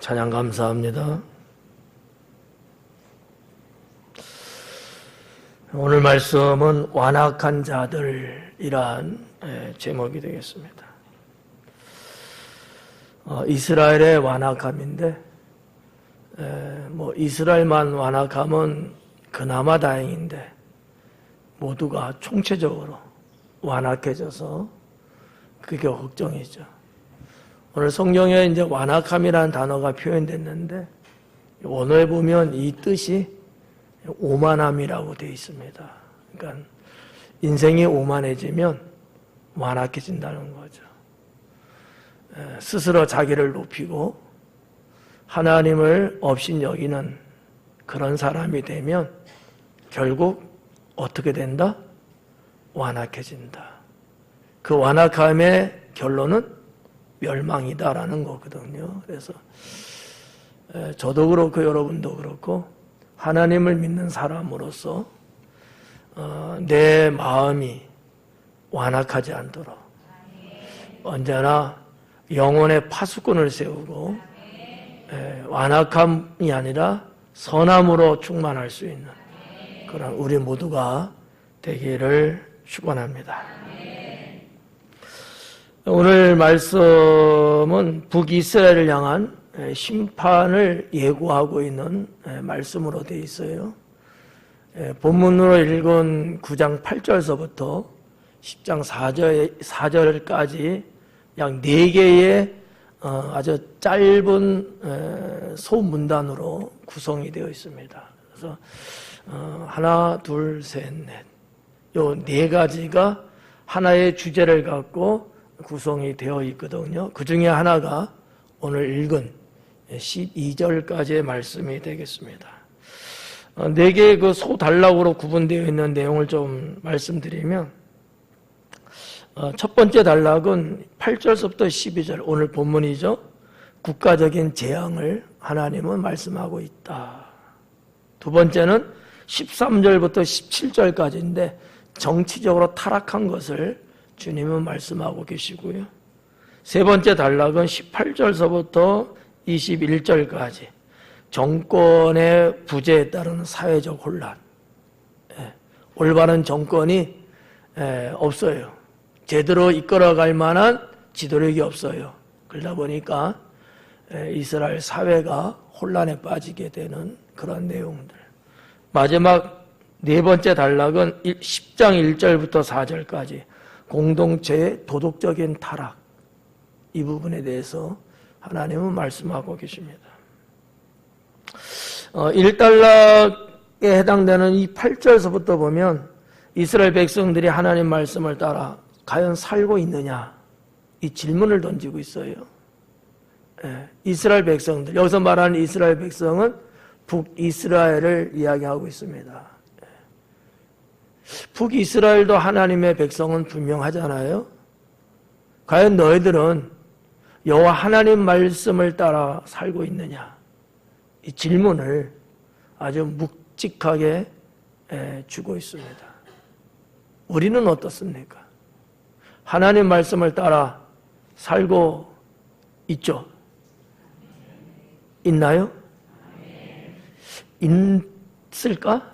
찬양 감사합니다. 오늘 말씀은 완악한 자들이란 제목이 되겠습니다. 이스라엘의 완악함인데 이스라엘만 완악하면 그나마 다행인데 모두가 총체적으로 완악해져서 그게 걱정이죠. 오늘 성경에 이제 완악함이라는 단어가 표현됐는데 원어에 보면 이 뜻이 오만함이라고 되어 있습니다. 그러니까 인생이 오만해지면 완악해진다는 거죠. 스스로 자기를 높이고 하나님을 업신여기는 그런 사람이 되면 결국 어떻게 된다? 완악해진다. 그 완악함의 결론은 멸망이다라는 거거든요. 그래서 저도 그렇고 여러분도 그렇고 하나님을 믿는 사람으로서 내 마음이 완악하지 않도록 언제나 영혼의 파수꾼을 세우고 완악함이 아니라 선함으로 충만할 수 있는 그런 우리 모두가 되기를 축원합니다. 오늘 말씀은 북이스라엘을 향한 심판을 예고하고 있는 말씀으로 되어 있어요. 본문으로 읽은 9장 8절서부터 10장 4절까지 약 4개의 아주 짧은 소문단으로 구성이 되어 있습니다. 그래서 하나, 둘, 셋, 넷. 요 4가지가 하나의 주제를 갖고 구성이 되어 있거든요. 그 중에 하나가 오늘 읽은 12절까지의 말씀이 되겠습니다. 4개의 그 소단락으로 구분되어 있는 내용을 좀 말씀드리면 첫 번째 단락은 8절서부터 12절 오늘 본문이죠. 국가적인 재앙을 하나님은 말씀하고 있다. 두 번째는 13절부터 17절까지인데 정치적으로 타락한 것을 주님은 말씀하고 계시고요. 세 번째 단락은 18절서부터 21절까지 정권의 부재에 따른 사회적 혼란. 올바른 정권이 없어요. 제대로 이끌어갈 만한 지도력이 없어요. 그러다 보니까 이스라엘 사회가 혼란에 빠지게 되는 그런 내용들. 마지막 네 번째 단락은 10장 1절부터 4절까지 공동체의 도덕적인 타락, 이 부분에 대해서 하나님은 말씀하고 계십니다. 1단락에 해당되는 이 8절서부터 보면 이스라엘 백성들이 하나님 말씀을 따라 과연 살고 있느냐, 이 질문을 던지고 있어요. 이스라엘 백성들, 여기서 말하는 이스라엘 백성은 북이스라엘을 이야기하고 있습니다. 북이스라엘도 하나님의 백성은 분명하잖아요. 과연 너희들은 여호와 하나님 말씀을 따라 살고 있느냐? 이 질문을 아주 묵직하게 주고 있습니다. 우리는 어떻습니까? 하나님 말씀을 따라 살고 있죠? 있나요? 있을까?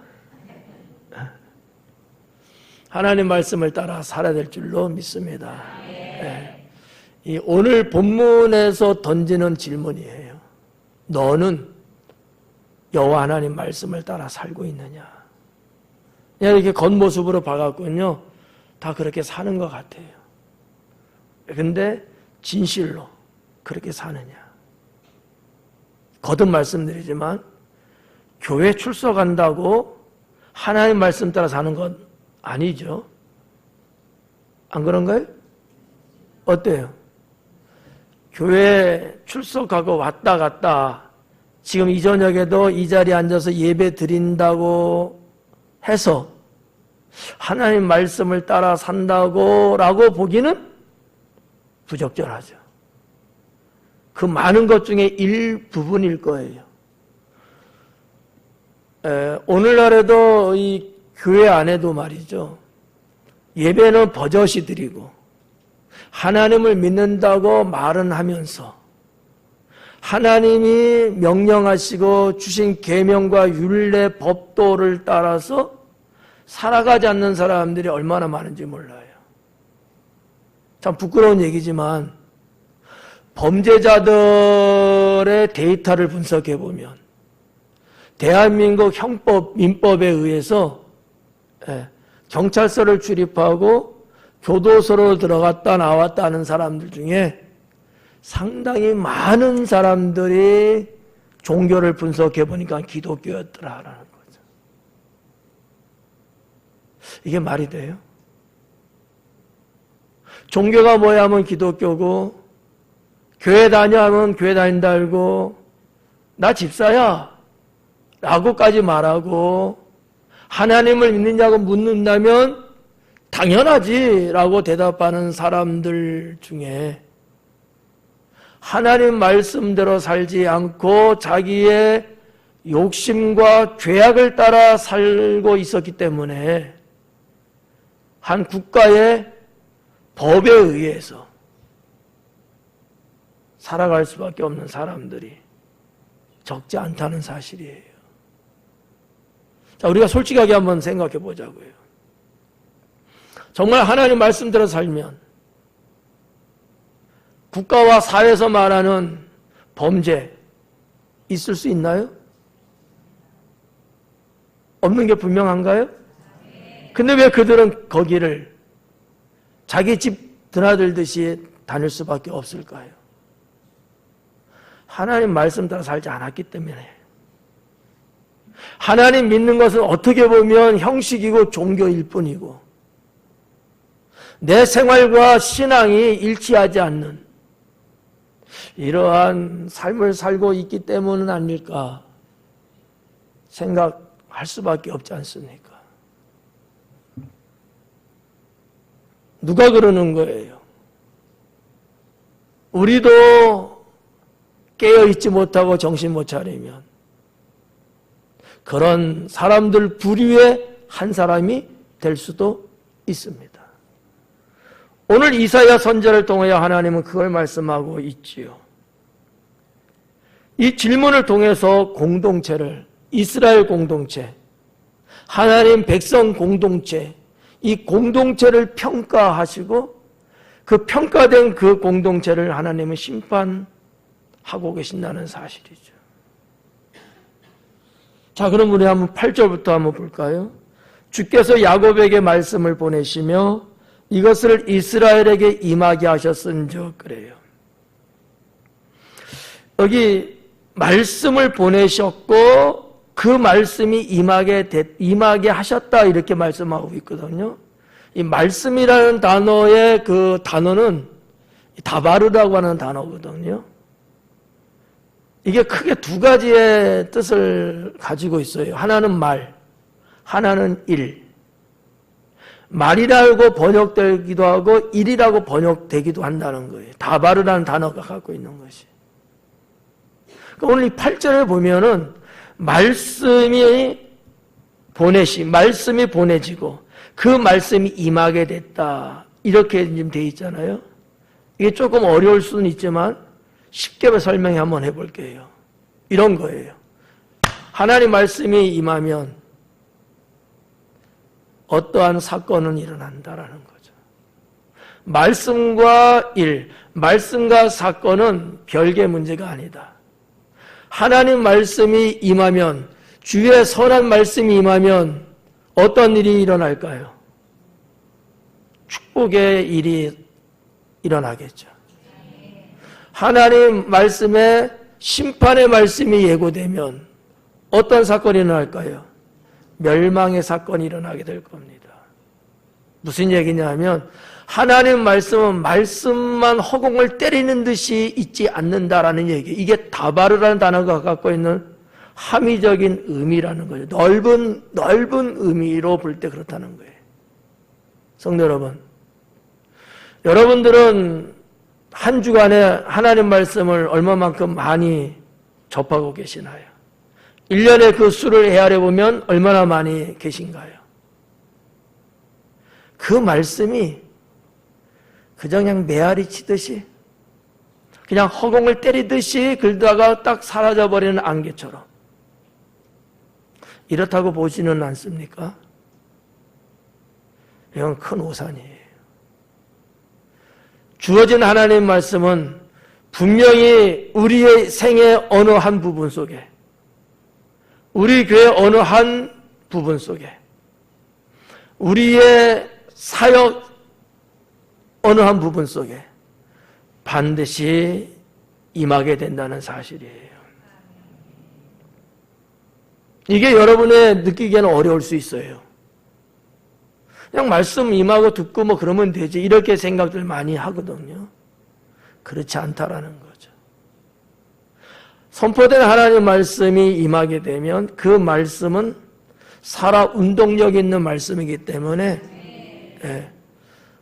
하나님 말씀을 따라 살아야 될 줄로 믿습니다. 이 오늘 본문에서 던지는 질문이에요. 너는 여호와 하나님 말씀을 따라 살고 있느냐? 그냥 이렇게 겉모습으로 봐갖군요, 다 그렇게 사는 것 같아요. 근데 진실로 그렇게 사느냐? 거듭 말씀드리지만 교회 출석한다고 하나님 말씀 따라 사는 건 아니죠. 안 그런가요? 어때요? 교회 출석하고 왔다 갔다 지금 이 저녁에도 이 자리에 앉아서 예배 드린다고 해서 하나님 말씀을 따라 산다고 라고 보기는 부적절하죠. 그 많은 것 중에 일부분일 거예요. 오늘날에도 이 교회 안에도 말이죠, 예배는 버젓이 드리고 하나님을 믿는다고 말은 하면서 하나님이 명령하시고 주신 계명과 율례 법도를 따라서 살아가지 않는 사람들이 얼마나 많은지 몰라요. 참 부끄러운 얘기지만 범죄자들의 데이터를 분석해 보면 대한민국 형법, 민법에 의해서 경찰서를 출입하고 교도소로 들어갔다 나왔다 하는 사람들 중에 상당히 많은 사람들이 종교를 분석해 보니까 기독교였더라라는 거죠. 이게 말이 돼요? 종교가 뭐야 하면 기독교고, 교회 다녀 하면 교회 다닌다 알고, 나 집사야 라고까지 말하고, 하나님을 믿느냐고 묻는다면 당연하지 라고 대답하는 사람들 중에 하나님 말씀대로 살지 않고 자기의 욕심과 죄악을 따라 살고 있었기 때문에 한 국가의 법에 의해서 살아갈 수밖에 없는 사람들이 적지 않다는 사실이에요. 자, 우리가 솔직하게 한번 생각해 보자고요. 정말 하나님 말씀대로 살면 국가와 사회에서 말하는 범죄 있을 수 있나요? 없는 게 분명한가요? 근데 왜 그들은 거기를 자기 집 드나들듯이 다닐 수밖에 없을까요? 하나님 말씀 따라 살지 않았기 때문에. 하나님 믿는 것은 어떻게 보면 형식이고 종교일 뿐이고 내 생활과 신앙이 일치하지 않는 이러한 삶을 살고 있기 때문은 아닐까 생각할 수밖에 없지 않습니까? 누가 그러는 거예요? 우리도 깨어있지 못하고 정신 못 차리면 그런 사람들 부류의 한 사람이 될 수도 있습니다. 오늘 이사야 선지자를 통하여 하나님은 그걸 말씀하고 있지요. 이 질문을 통해서 공동체를, 이스라엘 공동체, 하나님 백성 공동체, 이 공동체를 평가하시고 그 평가된 그 공동체를 하나님은 심판하고 계신다는 사실이죠. 자, 그럼 우리 한번 8절부터 한번 볼까요? 주께서 야곱에게 말씀을 보내시며 이것을 이스라엘에게 임하게 하셨은즉 그래요. 여기 말씀을 보내셨고 그 말씀이 임하게 하셨다 이렇게 말씀하고 있거든요. 이 말씀이라는 단어의 그 단어는 다바르라고 하는 단어거든요. 이게 크게 두 가지의 뜻을 가지고 있어요. 하나는 말, 하나는 일. 말이라고 번역되기도 하고 일이라고 번역되기도 한다는 거예요. 다바르라는 단어가 갖고 있는 것이. 오늘 이 8절에 보면은 말씀이 보내지고 그 말씀이 임하게 됐다. 이렇게 지금 돼 있잖아요. 이게 조금 어려울 수는 있지만 쉽게 설명해 한번 해볼게요. 이런 거예요. 하나님 말씀이 임하면 어떠한 사건은 일어난다라는 거죠. 말씀과 일, 말씀과 사건은 별개의 문제가 아니다. 하나님 말씀이 임하면, 주의 선한 말씀이 임하면 어떤 일이 일어날까요? 축복의 일이 일어나겠죠. 하나님 말씀에 심판의 말씀이 예고되면 어떤 사건이 일어날까요? 멸망의 사건이 일어나게 될 겁니다. 무슨 얘기냐면 하나님 말씀은 말씀만 허공을 때리는 듯이 있지 않는다라는 얘기. 이게 다바르라는 단어가 갖고 있는 함의적인 의미라는 거죠. 넓은 의미로 볼 때 그렇다는 거예요. 성도 여러분, 여러분들은 한 주간에 하나님 말씀을 얼마만큼 많이 접하고 계시나요? 1년에 그 수를 헤아려 보면 얼마나 많이 계신가요? 그 말씀이 그저 그냥 메아리 치듯이 그냥 허공을 때리듯이 긁다가 딱 사라져버리는 안개처럼. 이렇다고 보지는 않습니까? 이건 큰 오산이에요. 주어진 하나님 말씀은 분명히 우리의 생의 어느 한 부분 속에, 우리 교회 어느 한 부분 속에, 우리의 사역 어느 한 부분 속에 반드시 임하게 된다는 사실이에요. 이게 여러분의 느끼기에는 어려울 수 있어요. 그냥 말씀 임하고 듣고 뭐 그러면 되지, 이렇게 생각들 많이 하거든요. 그렇지 않다라는 거죠. 선포된 하나님 말씀이 임하게 되면 그 말씀은 살아 운동력 있는 말씀이기 때문에 예,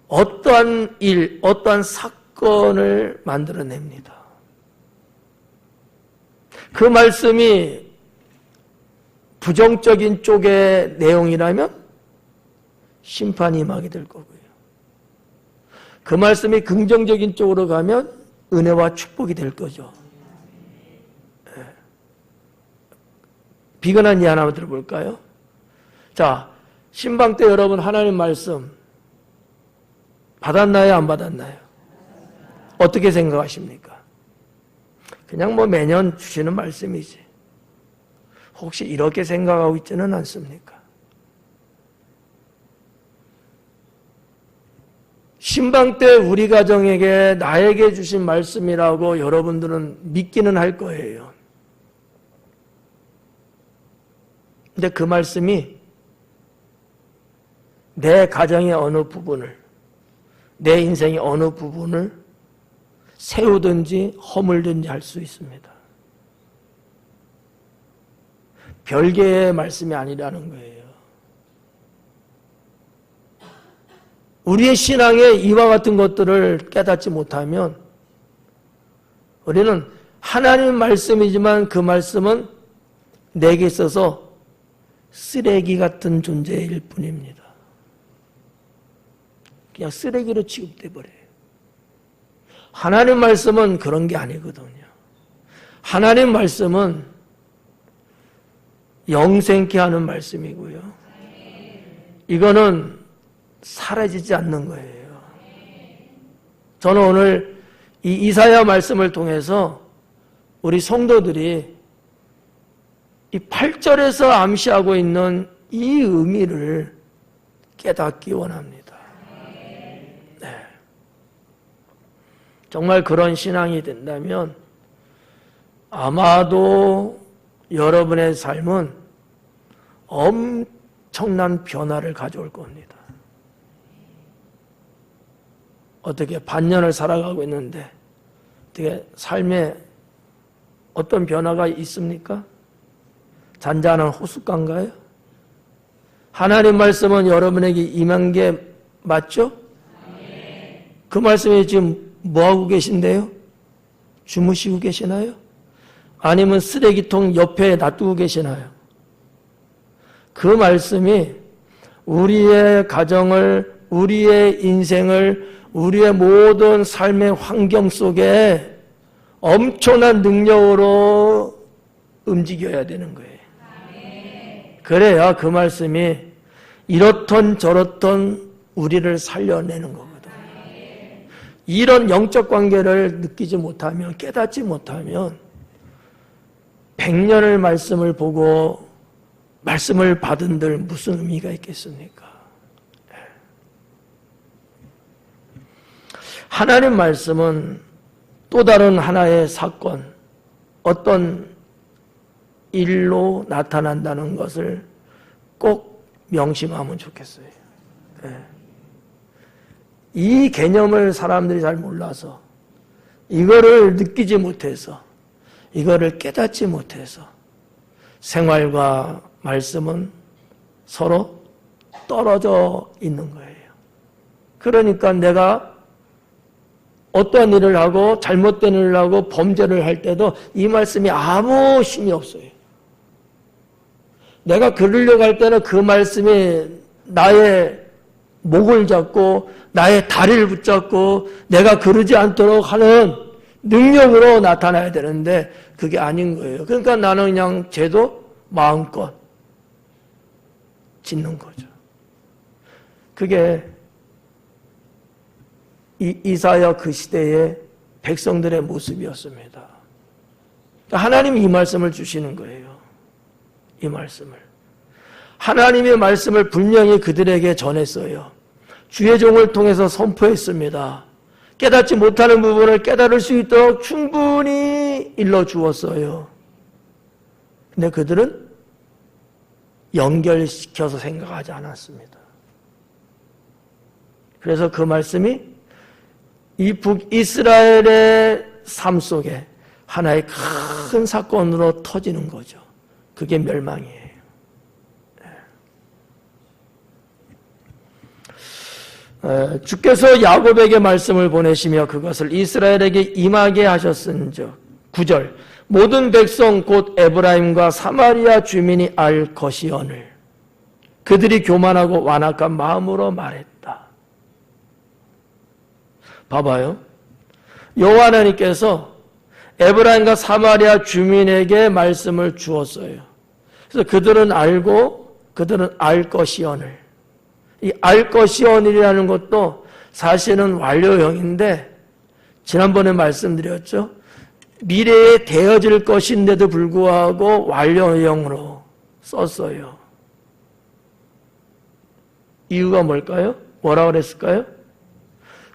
어떠한 일, 어떠한 사건을 만들어냅니다. 그 말씀이 부정적인 쪽의 내용이라면 심판이 임하게 될 거고요. 그 말씀이 긍정적인 쪽으로 가면 은혜와 축복이 될 거죠. 네. 비근한 예 하나만 들어볼까요? 자, 신방 때 여러분 하나님 말씀 받았나요? 안 받았나요? 어떻게 생각하십니까? 그냥 뭐 매년 주시는 말씀이지. 혹시 이렇게 생각하고 있지는 않습니까? 신방 때 우리 가정에게 나에게 주신 말씀이라고 여러분들은 믿기는 할 거예요. 근데 그 말씀이 내 가정의 어느 부분을, 내 인생의 어느 부분을 세우든지 허물든지 할 수 있습니다. 별개의 말씀이 아니라는 거예요. 우리의 신앙에 이와 같은 것들을 깨닫지 못하면 우리는 하나님 말씀이지만 그 말씀은 내게 있어서 쓰레기 같은 존재일 뿐입니다. 그냥 쓰레기로 취급돼 버려요. 하나님 말씀은 그런 게 아니거든요. 하나님 말씀은 영생케 하는 말씀이고요. 이거는 사라지지 않는 거예요. 저는 오늘 이 이사야 말씀을 통해서 우리 성도들이 이 8절에서 암시하고 있는 이 의미를 깨닫기 원합니다. 네. 정말 그런 신앙이 된다면 아마도 여러분의 삶은 엄청난 변화를 가져올 겁니다. 어떻게 반년을 살아가고 있는데 어떻게 삶에 어떤 변화가 있습니까? 잔잔한 호숫가인가요? 하나님 말씀은 여러분에게 임한 게 맞죠? 그 말씀이 지금 뭐하고 계신데요? 주무시고 계시나요? 아니면 쓰레기통 옆에 놔두고 계시나요? 그 말씀이 우리의 가정을, 우리의 인생을, 우리의 모든 삶의 환경 속에 엄청난 능력으로 움직여야 되는 거예요. 그래야 그 말씀이 이렇던 저렇던 우리를 살려내는 거거든요. 이런 영적 관계를 느끼지 못하면, 깨닫지 못하면 100년을 말씀을 보고 말씀을 받은들 무슨 의미가 있겠습니까? 하나님 말씀은 또 다른 하나의 사건, 어떤 일로 나타난다는 것을 꼭 명심하면 좋겠어요. 이 개념을 사람들이 잘 몰라서, 이거를 느끼지 못해서, 이거를 깨닫지 못해서 생활과 말씀은 서로 떨어져 있는 거예요. 그러니까 내가 어떠한 일을 하고 잘못된 일을 하고 범죄를 할 때도 이 말씀이 아무 힘이 없어요. 내가 그러려고 할 때는 그 말씀이 나의 목을 잡고 나의 다리를 붙잡고 내가 그러지 않도록 하는 능력으로 나타나야 되는데 그게 아닌 거예요. 그러니까 나는 그냥 죄도 마음껏 짓는 거죠. 그게 이사야 그 시대의 백성들의 모습이었습니다. 하나님이 이 말씀을 주시는 거예요. 이 말씀을. 하나님의 말씀을 분명히 그들에게 전했어요. 주의 종을 통해서 선포했습니다. 깨닫지 못하는 부분을 깨달을 수 있도록 충분히 일러주었어요. 근데 그들은 연결시켜서 생각하지 않았습니다. 그래서 그 말씀이 이 북이스라엘의 삶 속에 하나의 큰 사건으로 터지는 거죠. 그게 멸망이에요. 주께서 야곱에게 말씀을 보내시며 그것을 이스라엘에게 임하게 하셨은즉 9절 모든 백성 곧 에브라임과 사마리아 주민이 알 것이오늘 그들이 교만하고 완악한 마음으로 말했다. 봐봐요. 여호와 하나님께서 에브라임과 사마리아 주민에게 말씀을 주었어요. 그래서 그들은 알고 그들은 알 것이오늘 이 알 것이오늘이라는 것도 사실은 완료형인데 지난번에 말씀드렸죠. 미래에 되어질 것인데도 불구하고 완료형으로 썼어요. 이유가 뭘까요? 뭐라고 그랬을까요?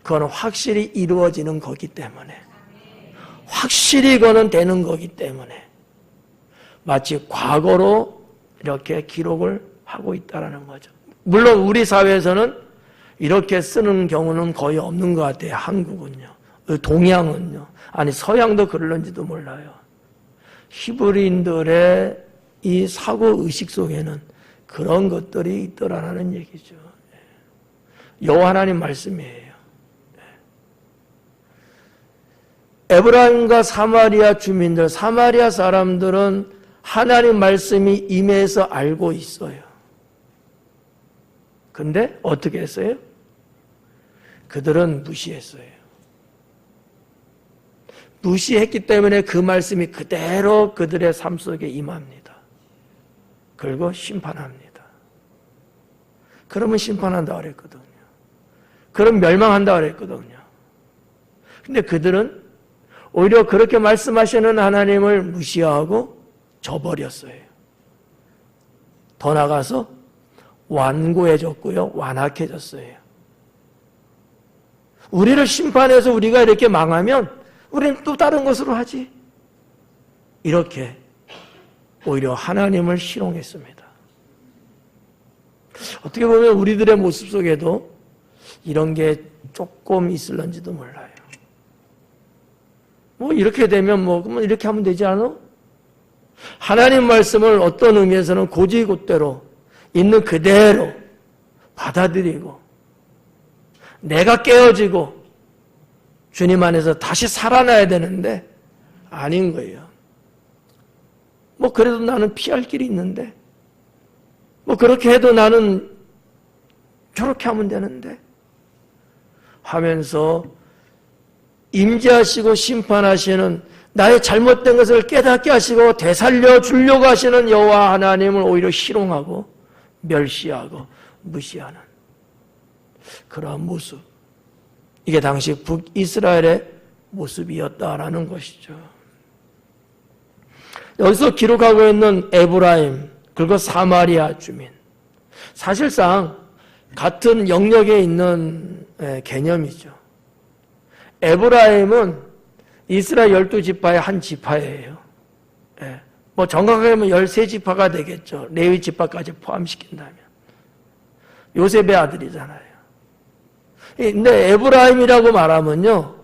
그건 확실히 이루어지는 거기 때문에 확실히 그거는 되는 거기 때문에 마치 과거로 이렇게 기록을 하고 있다는 거죠. 물론 우리 사회에서는 이렇게 쓰는 경우는 거의 없는 것 같아요. 한국은요. 동양은요. 아니 서양도 그럴런지도 몰라요. 히브리인들의 이 사고의식 속에는 그런 것들이 있더라는 얘기죠. 여호와 하나님 말씀이에요. 에브라임과 사마리아 주민들, 사마리아 사람들은 하나님 말씀이 임해서 알고 있어요. 근데 어떻게 했어요? 그들은 무시했어요. 무시했기 때문에 그 말씀이 그대로 그들의 삶 속에 임합니다. 그리고 심판합니다. 그러면 심판한다 그랬거든요. 그럼 멸망한다 그랬거든요. 근데 그들은 오히려 그렇게 말씀하시는 하나님을 무시하고 저버렸어요. 더 나가서 완고해졌고요. 완악해졌어요. 우리를 심판해서 우리가 이렇게 망하면 우리는 또 다른 것으로 하지. 이렇게 오히려 하나님을 희롱했습니다. 어떻게 보면 우리들의 모습 속에도 이런 게 조금 있을런지도 몰라요. 뭐 이렇게 되면 뭐 이렇게 하면 되지 않아? 하나님 말씀을 어떤 의미에서는 곧이곧대로 있는 그대로 받아들이고 내가 깨어지고 주님 안에서 다시 살아나야 되는데 아닌 거예요. 뭐 그래도 나는 피할 길이 있는데 뭐 그렇게 해도 나는 저렇게 하면 되는데 하면서 임재하시고 심판하시는 나의 잘못된 것을 깨닫게 하시고 되살려 주려고 하시는 여호와 하나님을 오히려 희롱하고 멸시하고 무시하는 그러한 모습. 이게 당시 북이스라엘의 모습이었다라는 것이죠. 여기서 기록하고 있는 에브라임 그리고 사마리아 주민 사실상 같은 영역에 있는 개념이죠. 에브라임은 이스라엘 12지파의 한 지파예요. 뭐 정확하게 하면 13지파가 되겠죠. 레위 지파까지 포함시킨다면. 요셉의 아들이잖아요. 근데 에브라임이라고 말하면요.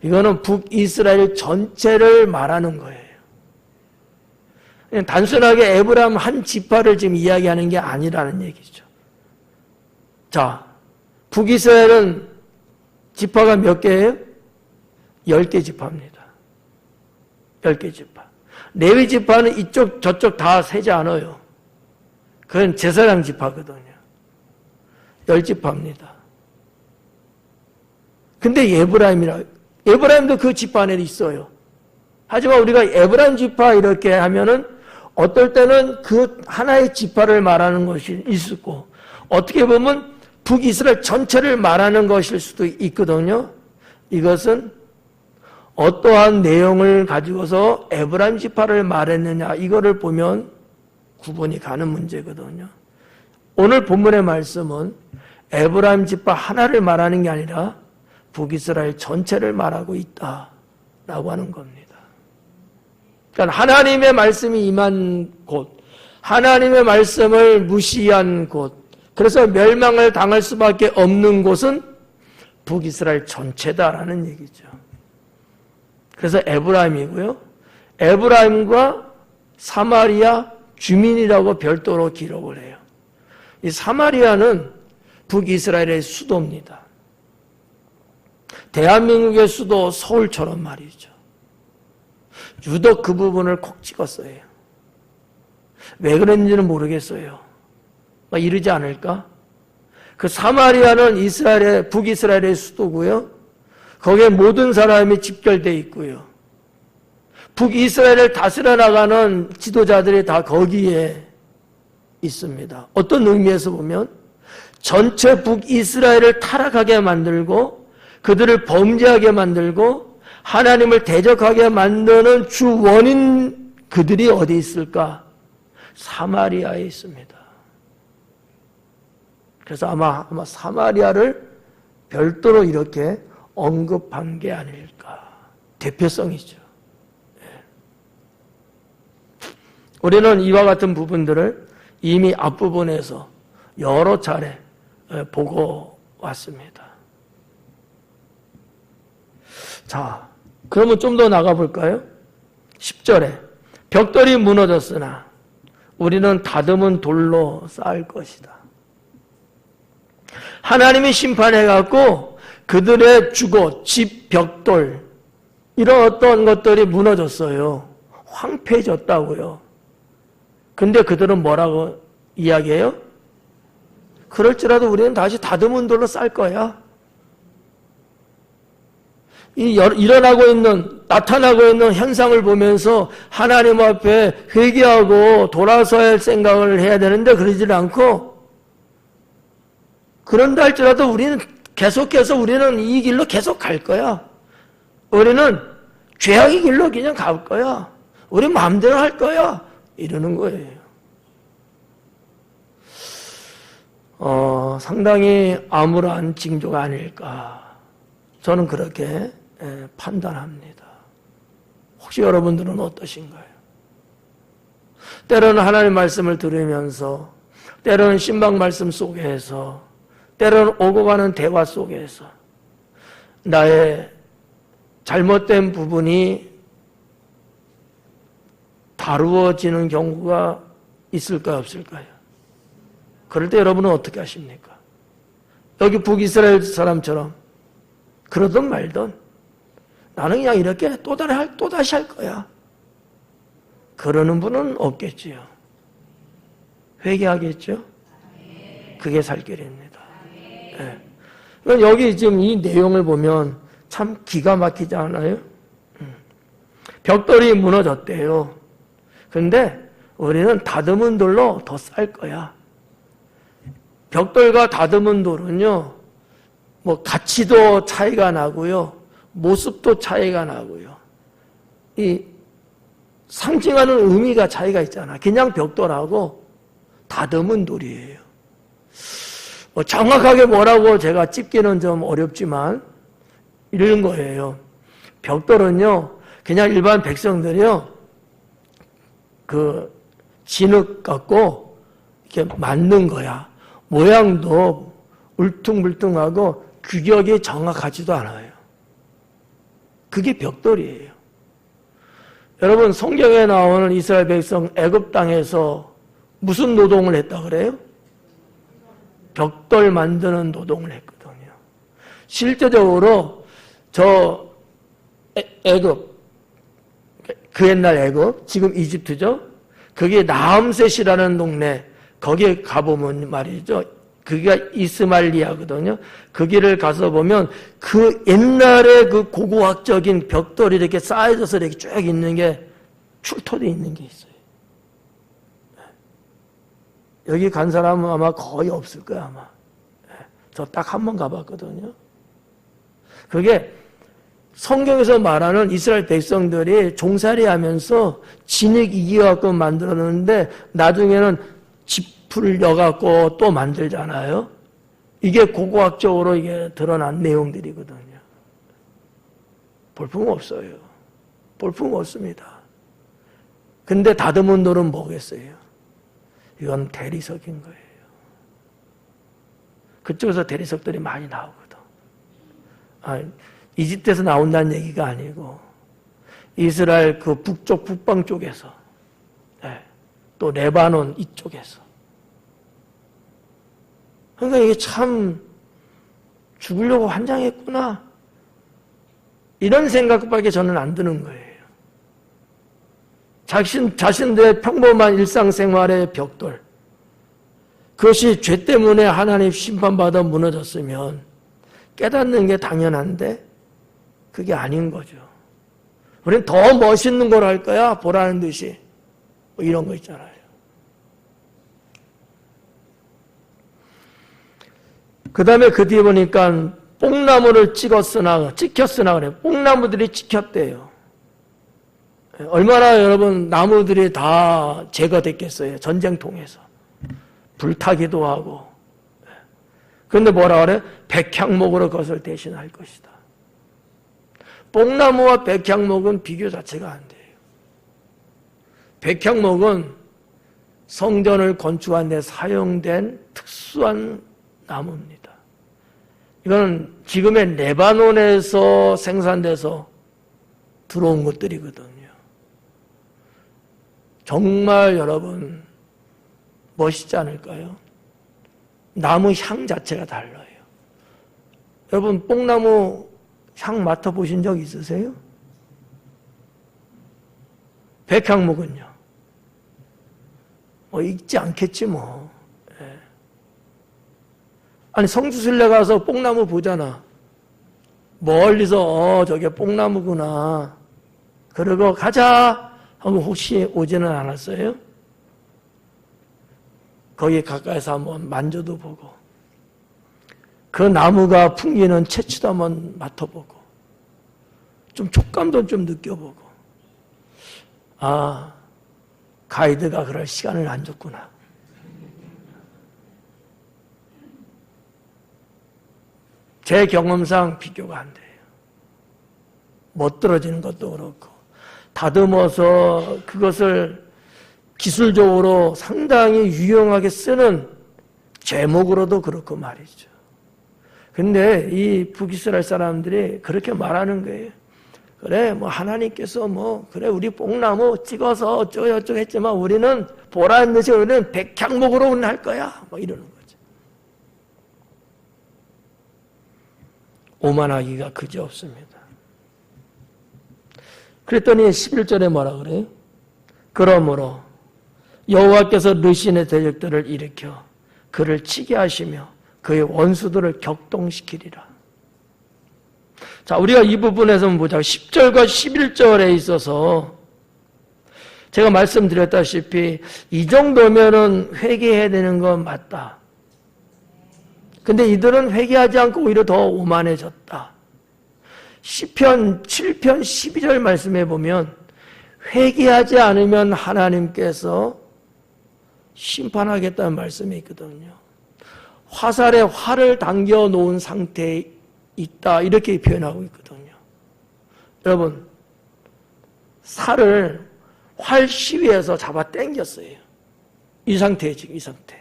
이거는 북이스라엘 전체를 말하는 거예요. 단순하게 에브라임 한 지파를 지금 이야기하는 게 아니라는 얘기죠. 자, 북이스라엘은 지파가 몇 개예요? 10개 지파입니다. 10개 지파. 레위 지파는 이쪽 저쪽 다 세지 않아요. 그건 제사장 지파거든요. 10지파입니다. 근데 에브라임이라 에브라임도 그 지파 안에 있어요. 하지만 우리가 에브라임 지파 이렇게 하면은 어떨 때는 그 하나의 지파를 말하는 것이 있고 어떻게 보면 북이스라엘 전체를 말하는 것일 수도 있거든요. 이것은 어떠한 내용을 가지고서 에브라임 지파를 말했느냐 이거를 보면 구분이 가는 문제거든요. 오늘 본문의 말씀은 에브라임 지파 하나를 말하는 게 아니라 북이스라엘 전체를 말하고 있다라고 하는 겁니다. 그러니까 하나님의 말씀이 임한 곳, 하나님의 말씀을 무시한 곳, 그래서 멸망을 당할 수밖에 없는 곳은 북이스라엘 전체다라는 얘기죠. 그래서 에브라임이고요. 에브라임과 사마리아 주민이라고 별도로 기록을 해요. 이 사마리아는 북이스라엘의 수도입니다. 대한민국의 수도 서울처럼 말이죠. 유독 그 부분을 콕 찍었어요. 왜 그랬는지는 모르겠어요. 막 이러지 않을까? 그 사마리아는 북이스라엘의 수도고요. 거기에 모든 사람이 집결되어 있고요. 북이스라엘을 다스려 나가는 지도자들이 다 거기에 있습니다. 어떤 의미에서 보면 전체 북이스라엘을 타락하게 만들고 그들을 범죄하게 만들고 하나님을 대적하게 만드는 주 원인 그들이 어디 있을까? 사마리아에 있습니다. 그래서 아마 사마리아를 별도로 이렇게 언급한 게 아닐까. 대표성이죠. 우리는 이와 같은 부분들을 이미 앞부분에서 여러 차례 보고 왔습니다. 자, 그러면 좀 더 나가볼까요? 10절에 벽돌이 무너졌으나 우리는 다듬은 돌로 쌓을 것이다. 하나님이 심판해갖고 그들의 주거, 집, 벽돌 이런 어떤 것들이 무너졌어요. 황폐해졌다고요. 근데 그들은 뭐라고 이야기해요? 그럴지라도 우리는 다시 다듬은 돌로 쌓을 거야. 나타나고 있는 현상을 보면서 하나님 앞에 회개하고 돌아서야 할 생각을 해야 되는데 그러지 않고 그런다 할지라도 우리는 계속해서 우리는 이 길로 계속 갈 거야. 우리는 죄악의 길로 그냥 갈 거야. 우리 마음대로 할 거야. 이러는 거예요. 상당히 암울한 징조가 아닐까. 저는 그렇게 판단합니다. 혹시 여러분들은 어떠신가요? 때로는 하나님의 말씀을 들으면서 때로는 신방 말씀 속에서 때로는 오고 가는 대화 속에서 나의 잘못된 부분이 다루어지는 경우가 있을까요? 없을까요? 그럴 때 여러분은 어떻게 하십니까? 여기 북이스라엘 사람처럼 그러든 말든 나는 그냥 이렇게 또다시 할 거야. 그러는 분은 없겠지요. 회개하겠죠? 그게 살 길입니다. 네. 여기 지금 이 내용을 보면 참 기가 막히지 않아요? 벽돌이 무너졌대요. 근데 우리는 다듬은 돌로 더 쌓을 거야. 벽돌과 다듬은 돌은요, 가치도 차이가 나고요, 모습도 차이가 나고요. 이 상징하는 의미가 차이가 있잖아. 그냥 벽돌하고 다듬은 돌이에요. 정확하게 뭐라고 제가 찝기는 좀 어렵지만 이런 거예요. 벽돌은요, 그냥 일반 백성들이요, 진흙 갖고 이렇게 만든 거야. 모양도 울퉁불퉁하고 규격이 정확하지도 않아요. 그게 벽돌이에요. 여러분, 성경에 나오는 이스라엘 백성 애굽 땅에서 무슨 노동을 했다 그래요? 벽돌 만드는 노동을 했거든요. 실제적으로 애굽, 그 옛날 애굽, 지금 이집트죠. 거기에 나암셋이라는 동네, 거기에 가보면 말이죠. 그게 이스말리아거든요. 그 길을 가서 보면 그 옛날에 그 고고학적인 벽돌이 이렇게 쌓여져서 이렇게 쭉 있는 게 출토되어 있는 게 있어요. 여기 간 사람은 아마 거의 없을 거야, 아마. 저 딱 한 번 가봤거든요. 그게 성경에서 말하는 이스라엘 백성들이 종살이 하면서 진흙 이겨갖고 만들었는데 나중에는 짚을 여갖고 또 만들잖아요. 이게 고고학적으로 이게 드러난 내용들이거든요. 볼품 없어요. 볼품 없습니다. 근데 다듬은 돌은 뭐겠어요? 이건 대리석인 거예요. 그쪽에서 대리석들이 많이 나오거든. 이집트에서 나온다는 얘기가 아니고 이스라엘 그 북쪽 북방 쪽에서 또 레바논 이쪽에서. 그러니까 이게 참 죽으려고 환장했구나 이런 생각밖에 저는 안 드는 거예요. 자신들의 평범한 일상생활의 벽돌, 그것이 죄 때문에 하나님 심판받아 무너졌으면 깨닫는 게 당연한데 그게 아닌 거죠. 우리는 더 멋있는 걸 할 거야 보라는 듯이 뭐 이런 거 있잖아요. 그 다음에 그 뒤에 보니까 뽕나무를 찍혔으나 그래요. 뽕나무들이 찍혔대요. 얼마나 여러분 나무들이 다 제거됐겠어요. 전쟁통에서. 불타기도 하고. 그런데 뭐라 그래? 백향목으로 그것을 대신할 것이다. 뽕나무와 백향목은 비교 자체가 안 돼요. 백향목은 성전을 건축한 데 사용된 특수한 나무입니다. 이건 지금의 레바논에서 생산돼서 들어온 것들이거든요. 정말 여러분 멋있지 않을까요? 나무 향 자체가 달라요. 여러분 뽕나무 향 맡아보신 적 있으세요? 백향목은요? 있지 않겠지 뭐. 아니 성주순례 가서 뽕나무 보잖아. 멀리서 저게 뽕나무구나. 그러고 가자 하고 혹시 오지는 않았어요? 거기 가까이서 한번 만져도 보고 그 나무가 풍기는 채취도 한번 맡아보고 좀 촉감도 좀 느껴보고 가이드가 그럴 시간을 안 줬구나. 제 경험상 비교가 안 돼요. 멋들어지는 것도 그렇고 다듬어서 그것을 기술적으로 상당히 유용하게 쓰는 제목으로도 그렇고 말이죠. 근데 이 북이스라엘 사람들이 그렇게 말하는 거예요. 그래, 하나님께서 그래, 우리 뽕나무 찍어서 어쩌고 했지만 우리는 보라는 듯이 우리는 백향목으로 우리는 할 거야. 이러는 거죠. 오만하기가 그지없습니다. 그랬더니 11절에 뭐라 그래요? 그러므로 여호와께서 르신의 대적들을 일으켜 그를 치게 하시며 그의 원수들을 격동시키리라. 자, 우리가 이 부분에서 보자. 10절과 11절에 있어서 제가 말씀드렸다시피 이 정도면은 회개해야 되는 건 맞다. 근데 이들은 회개하지 않고 오히려 더 오만해졌다. 시편 7편 12절 말씀해 보면 회개하지 않으면 하나님께서 심판하겠다는 말씀이 있거든요. 화살에 활을 당겨 놓은 상태에 있다 이렇게 표현하고 있거든요. 여러분 살을 활 시위에서 잡아 당겼어요. 이 상태에 지금 이 상태.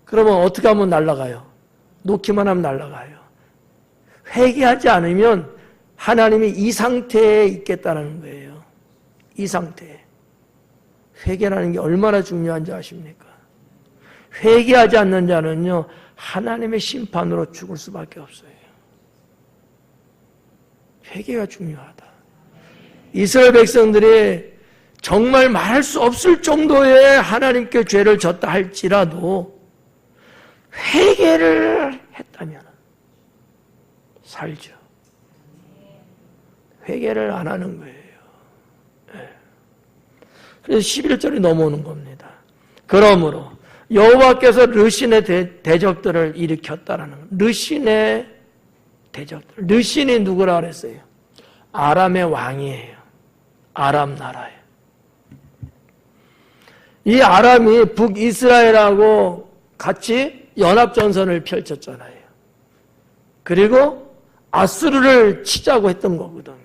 그러면 어떻게 하면 날아가요? 놓기만 하면 날아가요. 회개하지 않으면 하나님이 이 상태에 있겠다는 거예요. 이 상태에. 회개라는 게 얼마나 중요한지 아십니까? 회개하지 않는 자는요, 하나님의 심판으로 죽을 수밖에 없어요. 회개가 중요하다. 이스라엘 백성들이 정말 말할 수 없을 정도의 하나님께 죄를 졌다 할지라도 회개를 했다면 살죠. 회개를 안 하는 거예요. 그래서 11절이 넘어오는 겁니다. 그러므로 여호와께서 르신의 대적들을 일으켰다라는 거예요. 르신의 대적들. 르신이 누구라 그랬어요? 아람의 왕이에요. 아람 나라예요. 이 아람이 북이스라엘하고 같이 연합전선을 펼쳤잖아요. 그리고 아수르를 치자고 했던 거거든요.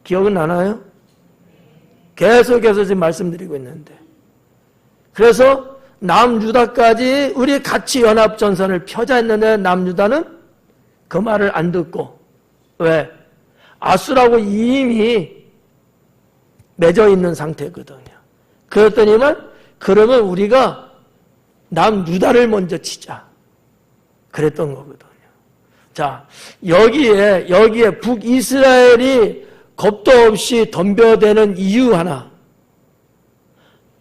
기억은 나나요? 계속해서 지금 말씀드리고 있는데. 그래서 남유다까지 우리 같이 연합전선을 펴자 했는데 남유다는 그 말을 안 듣고, 왜? 아수르하고 이미 맺어 있는 상태거든요. 그랬더니만 그러면 우리가 남유다를 먼저 치자. 그랬던 거거든요. 자, 여기에 북이스라엘이 겁도 없이 덤벼대는 이유 하나.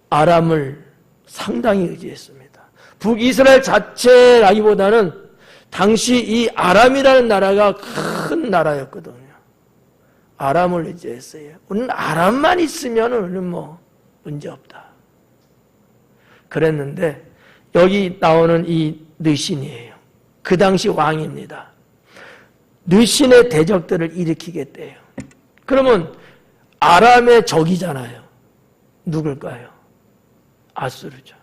아람을 상당히 의지했습니다. 북이스라엘 자체라기보다는 당시 이 아람이라는 나라가 큰 나라였거든요. 아람을 의지했어요. 우리는 아람만 있으면 우리는 뭐 문제 없다. 그랬는데 여기 나오는 이 느신이에요. 그 당시 왕입니다. 느신의 대적들을 일으키겠대요. 그러면 아람의 적이잖아요. 누굴까요? 아수르죠.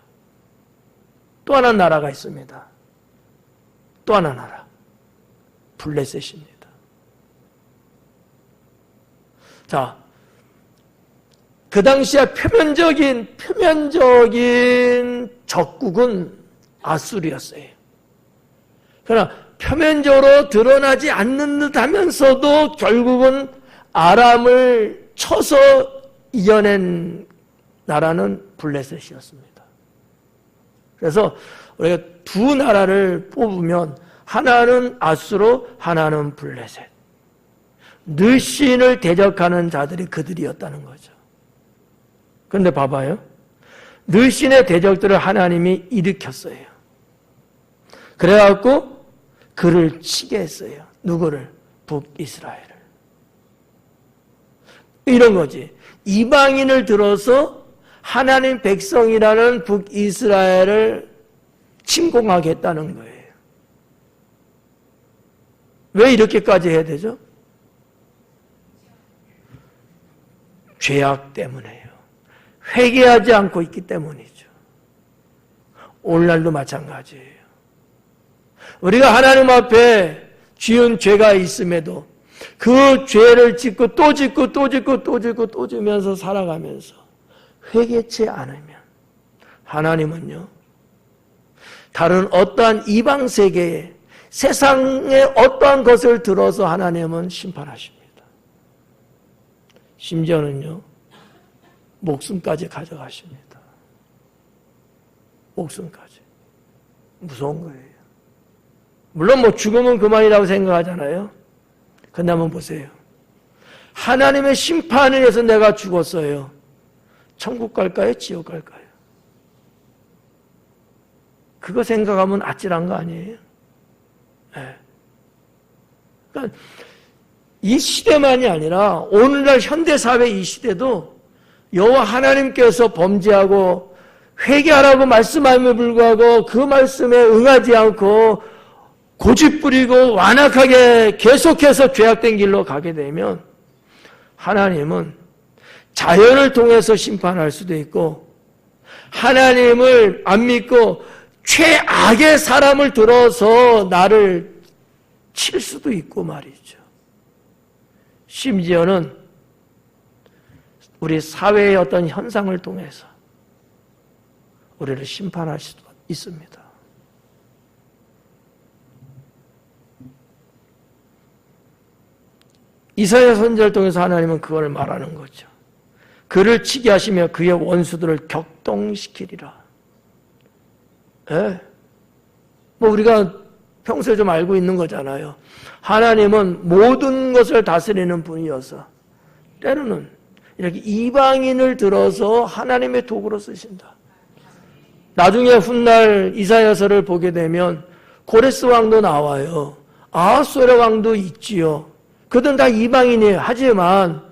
또 하나 나라가 있습니다. 또 하나 나라. 블레셋입니다. 자, 그 당시에 표면적인 적국은 아수르였어요. 그러나 표면적으로 드러나지 않는 듯 하면서도 결국은 아람을 쳐서 이겨낸 나라는 블레셋이었습니다. 그래서 우리가 두 나라를 뽑으면 하나는 아수르, 하나는 블레셋. 느신을 대적하는 자들이 그들이었다는 거죠. 그런데 봐봐요. 느신의 대적들을 하나님이 일으켰어요. 그래갖고 그를 치게 했어요. 누구를? 북이스라엘을. 이런 거지. 이방인을 들어서 하나님 백성이라는 북이스라엘을 침공하겠다는 거예요. 왜 이렇게까지 해야 되죠? 죄악 때문에요. 회개하지 않고 있기 때문이죠. 오늘날도 마찬가지예요. 우리가 하나님 앞에 지은 죄가 있음에도 그 죄를 짓고 또 짓고 또 짓고 또 짓고 또 지면서 살아가면서 회개치 않으면 하나님은요, 다른 어떠한 이방 세계에 세상의 어떠한 것을 들어서 하나님은 심판하십니다. 심지어는요, 목숨까지 가져가십니다. 목숨까지. 무서운 거예요. 물론 뭐 죽으면 그만이라고 생각하잖아요. 근데 한번 보세요. 하나님의 심판을 위해서 내가 죽었어요. 천국 갈까요? 지옥 갈까요? 그거 생각하면 아찔한 거 아니에요? 네. 그러니까 이 시대만이 아니라 오늘날 현대사회 이 시대도 여호와 하나님께서 범죄하고 회개하라고 말씀함에 불구하고 그 말씀에 응하지 않고 고집부리고 완악하게 계속해서 죄악된 길로 가게 되면 하나님은 자연을 통해서 심판할 수도 있고 하나님을 안 믿고 최악의 사람을 들어서 나를 칠 수도 있고 말이죠. 심지어는 우리 사회의 어떤 현상을 통해서 우리를 심판할 수도 있습니다. 이사야 선지자를 통해서 하나님은 그걸 말하는 거죠. 그를 치게 하시며 그의 원수들을 격동시키리라. 예? 뭐 우리가 평소에 좀 알고 있는 거잖아요. 하나님은 모든 것을 다스리는 분이어서 때로는 이렇게 이방인을 들어서 하나님의 도구로 쓰신다. 나중에 훗날 이사야서를 보게 되면 고레스 왕도 나와요. 아하수에로 왕도 있지요. 그들은 다 이방인이에요. 하지만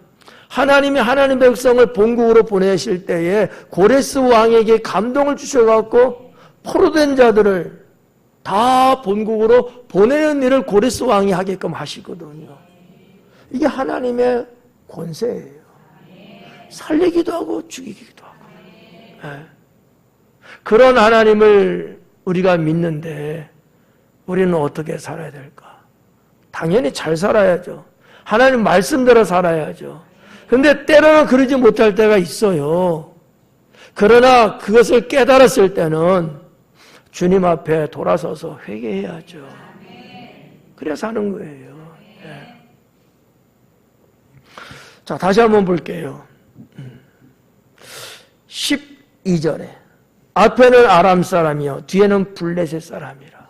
하나님이 하나님 백성을 본국으로 보내실 때에 고레스 왕에게 감동을 주셔갖고 포로된 자들을 다 본국으로 보내는 일을 고레스 왕이 하게끔 하시거든요. 이게 하나님의 권세예요. 살리기도 하고 죽이기도 하고. 네. 그런 하나님을 우리가 믿는데 우리는 어떻게 살아야 될까? 당연히 잘 살아야죠. 하나님 말씀대로 살아야죠. 근데 때로는 그러지 못할 때가 있어요. 그러나 그것을 깨달았을 때는 주님 앞에 돌아서서 회개해야죠. 그래야 사는 거예요. 네. 자, 다시 한번 볼게요. 12절에 앞에는 아람 사람이요 뒤에는 블레셋 사람이라.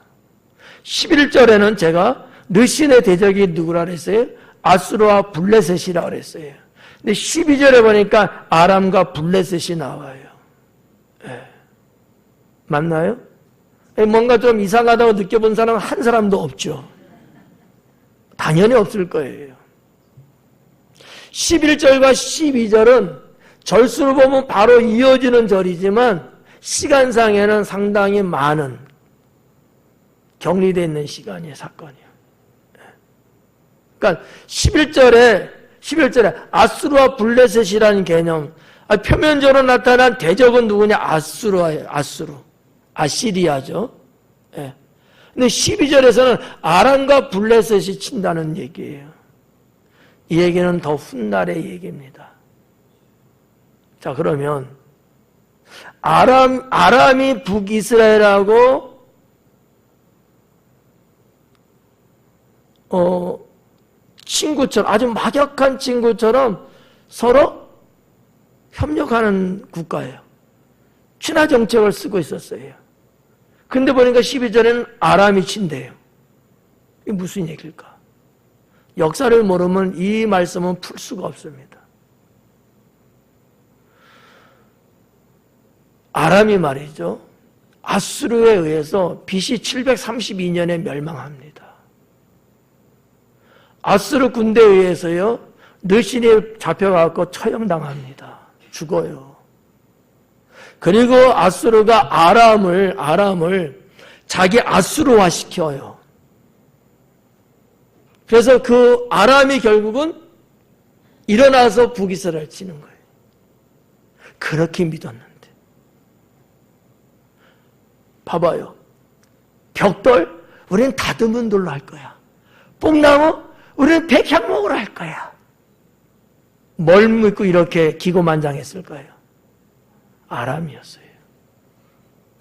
11절에는 제가 르신의 대적이 누구라 그랬어요? 아수르와 블레셋이라 그랬어요. 근데 12절에 보니까 아람과 블레셋이 나와요. 네. 맞나요? 뭔가 좀 이상하다고 느껴본 사람은 한 사람도 없죠. 당연히 없을 거예요. 11절과 12절은 절수로 보면 바로 이어지는 절이지만 시간상에는 상당히 많은 격리되어 있는 시간이에요. 사건이에요. 그러니까 11절에 아수르와 블레셋이라는 개념, 표면적으로 나타난 대적은 누구냐? 아수르예요. 아시리아죠. 예. 근데 12절에서는 아람과 블레셋이 친다는 얘기예요. 이 얘기는 더 훗날의 얘기입니다. 자, 그러면 아람이 북이스라엘하고 친구처럼, 아주 막역한 친구처럼 서로 협력하는 국가예요. 친화 정책을 쓰고 있었어요. 근데 보니까 12절에는 아람이 친대요. 이게 무슨 얘기일까? 역사를 모르면 이 말씀은 풀 수가 없습니다. 아람이 말이죠. 아수르에 의해서 BC 732년에 멸망합니다. 아수르 군대에 의해서요, 르신이 잡혀가고 처형당합니다. 죽어요. 그리고 아수르가 아람을 자기 아수르화 시켜요. 그래서 그 아람이 결국은 일어나서 북이스라엘 치는 거예요. 그렇게 믿었는데. 봐봐요. 벽돌, 우리는 다듬은 돌로 할 거야. 뽕나무, 우리는 백향목으로 할 거야. 뭘 믿고 이렇게 기고만장했을 거예요? 아람이었어요.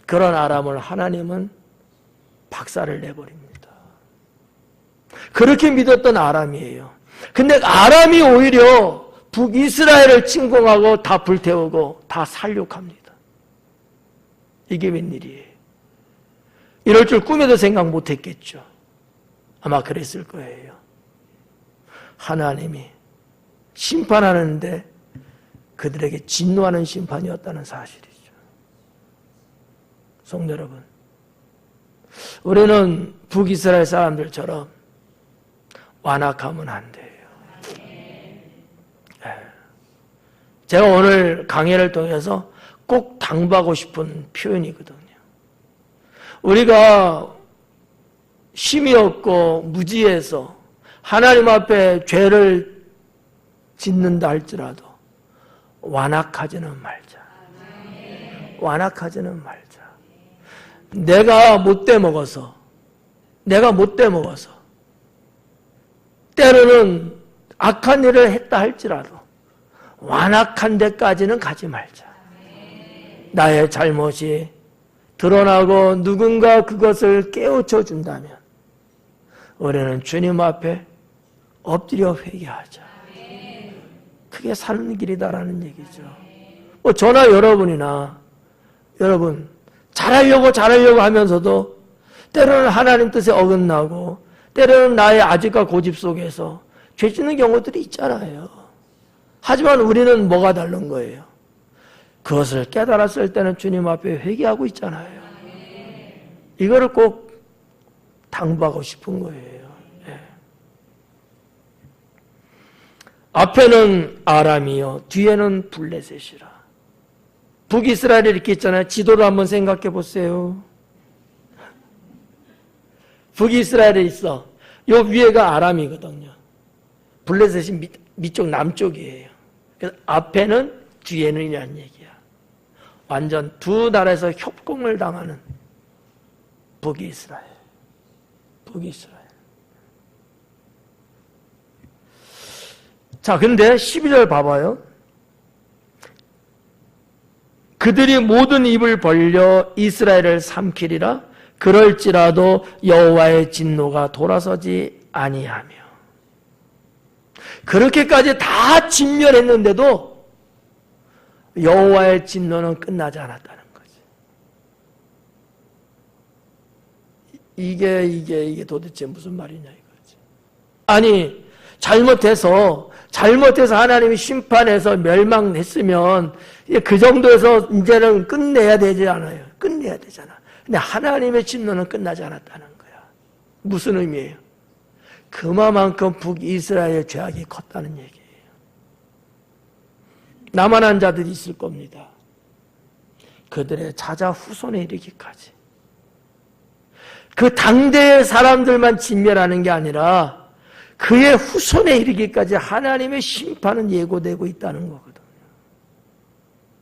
그런 아람을 하나님은 박살을 내버립니다. 그렇게 믿었던 아람이에요. 근데 아람이 오히려 북이스라엘을 침공하고 다 불태우고 다 살육합니다. 이게 웬일이에요? 이럴 줄 꿈에도 생각 못했겠죠. 아마 그랬을 거예요. 하나님이 심판하는데 그들에게 진노하는 심판이었다는 사실이죠. 성도 여러분, 우리는 북이스라엘 사람들처럼 완악하면 안 돼요. 제가 오늘 강의를 통해서 꼭 당부하고 싶은 표현이거든요. 우리가 힘이 없고 무지해서 하나님 앞에 죄를 짓는다 할지라도 완악하지는 말자. 완악하지는 말자. 내가 못돼 먹어서 때로는 악한 일을 했다 할지라도 완악한 데까지는 가지 말자. 나의 잘못이 드러나고 누군가 그것을 깨우쳐 준다면 우리는 주님 앞에 엎드려 회개하자. 그게 사는 길이다라는 얘기죠. 저나 여러분이나 여러분 잘하려고 하면서도 때로는 하나님 뜻에 어긋나고 때로는 나의 아집과 고집 속에서 죄 짓는 경우들이 있잖아요. 하지만 우리는 뭐가 다른 거예요? 그것을 깨달았을 때는 주님 앞에 회개하고 있잖아요. 이거를 꼭 당부하고 싶은 거예요. 예. 앞에는 아람이요, 뒤에는 블레셋이라. 북이스라엘이 이렇게 있잖아요. 지도를 한번 생각해 보세요. 북이스라엘에 있어. 요 위에가 아람이거든요. 블레셋이 밑쪽 남쪽이에요. 그래서 앞에는 뒤에는 이라는 얘기야. 완전 두 나라에서 협공을 당하는 북이스라엘. 북이스라엘. 자, 근데 12절 봐봐요. 그들이 모든 입을 벌려 이스라엘을 삼키리라. 그럴지라도 여호와의 진노가 돌아서지 아니하며. 그렇게까지 다 진멸했는데도 여호와의 진노는 끝나지 않았다는 거지. 이게 도대체 무슨 말이냐 이거지. 아니, 잘못해서 하나님이 심판해서 멸망했으면 그 정도에서 이제는 끝내야 되지 않아요. 끝내야 되잖아. 근데 하나님의 진노는 끝나지 않았다는 거야. 무슨 의미예요? 그만큼 북이스라엘의 죄악이 컸다는 얘기예요. 남한한 자들이 있을 겁니다. 그들의 자자 후손에 이르기까지. 그 당대의 사람들만 진멸하는 게 아니라 그의 후손에 이르기까지 하나님의 심판은 예고되고 있다는 거거든요.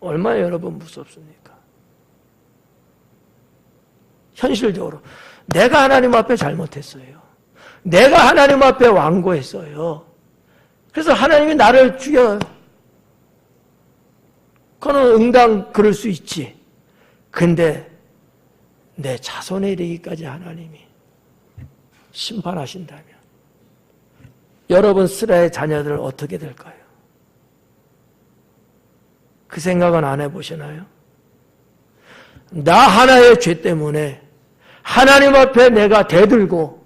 얼마나 여러분 무섭습니까? 현실적으로 내가 하나님 앞에 잘못했어요. 내가 하나님 앞에 완고했어요. 그래서 하나님이 나를 죽여요. 그거는 응당 그럴 수 있지. 근데 내 자손에 이르기까지 하나님이 심판하신다면 여러분 스라의 자녀들은 어떻게 될까요? 그 생각은 안 해보시나요? 나 하나의 죄 때문에 하나님 앞에 내가 대들고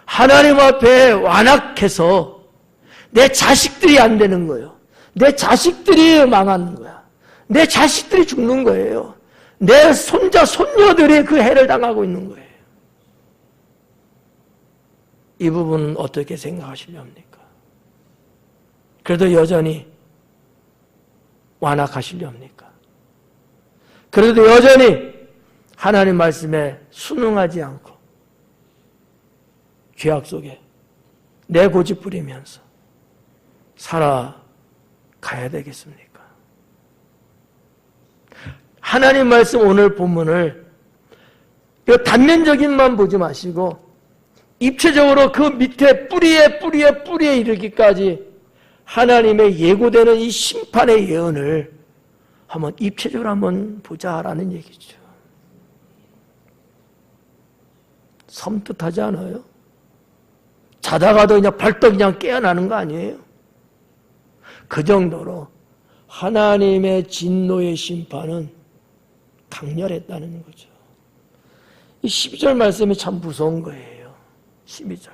하나님 앞에 완악해서 내 자식들이 안 되는 거예요. 내 자식들이 망하는 거야. 내 자식들이 죽는 거예요. 내 손자, 손녀들이 그 해를 당하고 있는 거예요. 이 부분은 어떻게 생각하시렵니까? 그래도 여전히 완악하시렵니까? 그래도 여전히 하나님 말씀에 순응하지 않고 죄악 속에 내 고집 부리면서 살아가야 되겠습니까? 하나님 말씀 오늘 본문을 단면적인만 보지 마시고 입체적으로 그 밑에 뿌리에 이르기까지 하나님의 예고되는 이 심판의 예언을 한번 입체적으로 한번 보자라는 얘기죠. 섬뜩하지 않아요? 자다가도 그냥 벌떡 그냥 깨어나는 거 아니에요? 그 정도로 하나님의 진노의 심판은 강렬했다는 거죠. 이 12절 말씀이 참 무서운 거예요. 12절.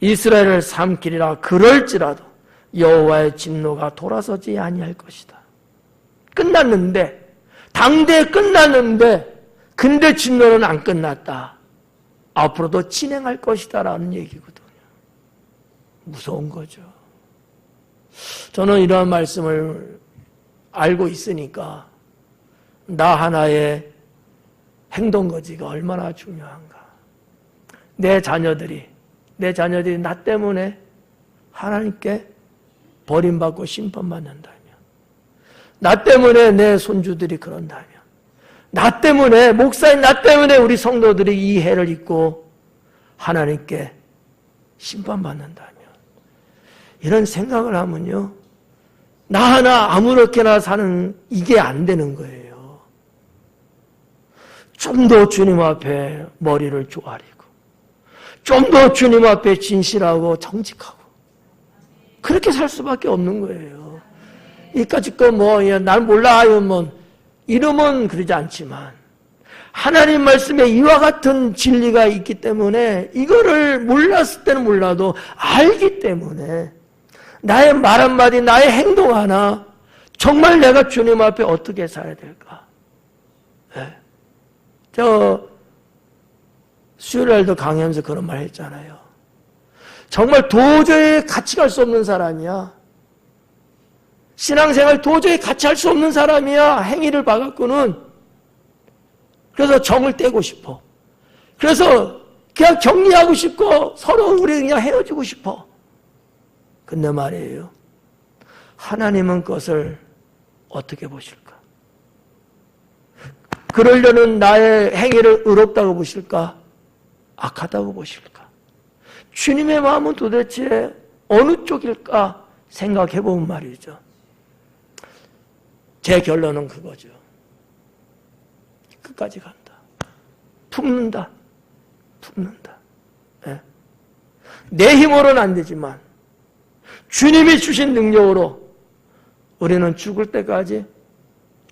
이스라엘을 삼키리라. 그럴지라도 여호와의 진노가 돌아서지 아니할 것이다. 끝났는데, 당대에 끝났는데 근데 진노는 안 끝났다. 앞으로도 진행할 것이다 라는 얘기거든요. 무서운 거죠. 저는 이러한 말씀을 알고 있으니까 나 하나의 행동거지가 얼마나 중요한가. 내 자녀들이 나 때문에 하나님께 버림받고 심판받는다면, 나 때문에 내 손주들이 그런다면, 나 때문에, 목사인 나 때문에 우리 성도들이 이 해를 입고 하나님께 심판받는다면, 이런 생각을 하면요, 나 하나 아무렇게나 사는 이게 안 되는 거예요. 좀 더 주님 앞에 머리를 조아리고, 좀 더 주님 앞에 진실하고 정직하고, 그렇게 살 수밖에 없는 거예요. 이까짓 거 날 몰라요, 이름은 그러지 않지만, 하나님 말씀에 이와 같은 진리가 있기 때문에, 이거를 몰랐을 때는 몰라도 알기 때문에, 나의 말 한마디, 나의 행동 하나, 정말 내가 주님 앞에 어떻게 살아야 될까? 네. 저 수요일날도 강의하면서 그런 말 했잖아요. 정말 도저히 같이 갈 수 없는 사람이야. 신앙생활 도저히 같이 할 수 없는 사람이야. 행위를 봐갖고는. 그래서 정을 떼고 싶어. 그래서 그냥 격리하고 싶고 서로 우리 그냥 헤어지고 싶어. 근데 말이에요. 하나님은 그것을 어떻게 보실까? 그러려는 나의 행위를 의롭다고 보실까? 악하다고 보실까? 주님의 마음은 도대체 어느 쪽일까? 생각해보면 말이죠. 제 결론은 그거죠. 끝까지 간다. 품는다. 품는다. 네. 내 힘으로는 안 되지만 주님이 주신 능력으로 우리는 죽을 때까지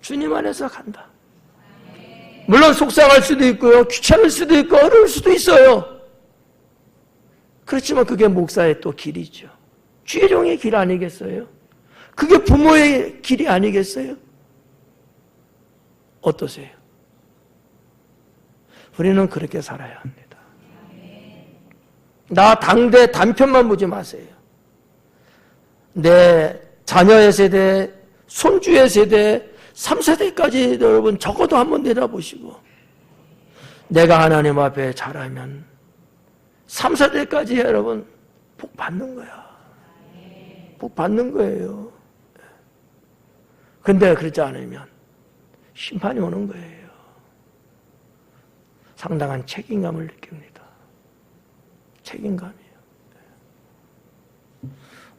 주님 안에서 간다. 물론 속상할 수도 있고요. 귀찮을 수도 있고 어려울 수도 있어요. 그렇지만 그게 목사의 또 길이죠. 주의종의 길 아니겠어요? 그게 부모의 길이 아니겠어요? 어떠세요? 우리는 그렇게 살아야 합니다. 나 당대 단편만 보지 마세요. 내 자녀의 세대, 손주의 세대, 3세대까지 여러분 적어도 한번 내다보시고 내가 하나님 앞에 잘하면 3세대까지 여러분 복 받는 거야. 복 받는 거예요. 근데 그렇지 않으면 심판이 오는 거예요. 상당한 책임감을 느낍니다. 책임감이에요.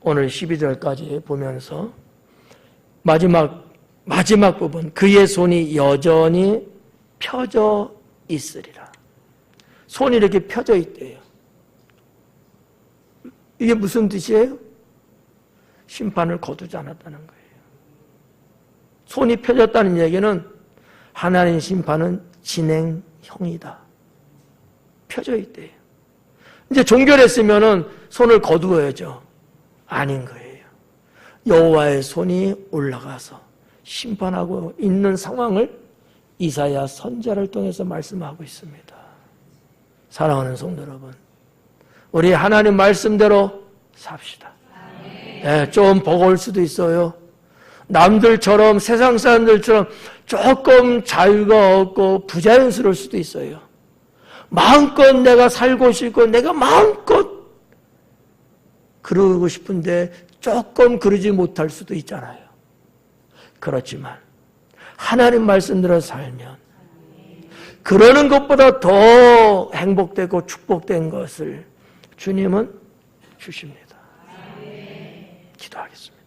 오늘 12절까지 보면서 마지막 부분, 그의 손이 여전히 펴져 있으리라. 손이 이렇게 펴져 있대요. 이게 무슨 뜻이에요? 심판을 거두지 않았다는 거예요. 손이 펴졌다는 얘기는 하나님 심판은 진행형이다. 펴져 있대요. 이제 종결했으면은 손을 거두어야죠. 아닌 거예요. 여호와의 손이 올라가서 심판하고 있는 상황을 이사야 선지자를 통해서 말씀하고 있습니다. 사랑하는 성도 여러분, 우리 하나님 말씀대로 삽시다. 네, 좀 버거울 수도 있어요. 남들처럼 세상 사람들처럼 조금 자유가 없고 부자연스러울 수도 있어요. 마음껏 내가 살고 싶고 내가 마음껏 그러고 싶은데 조금 그러지 못할 수도 있잖아요. 그렇지만 하나님 말씀대로 살면 그러는 것보다 더 행복되고 축복된 것을 주님은 주십니다. 기도하겠습니다.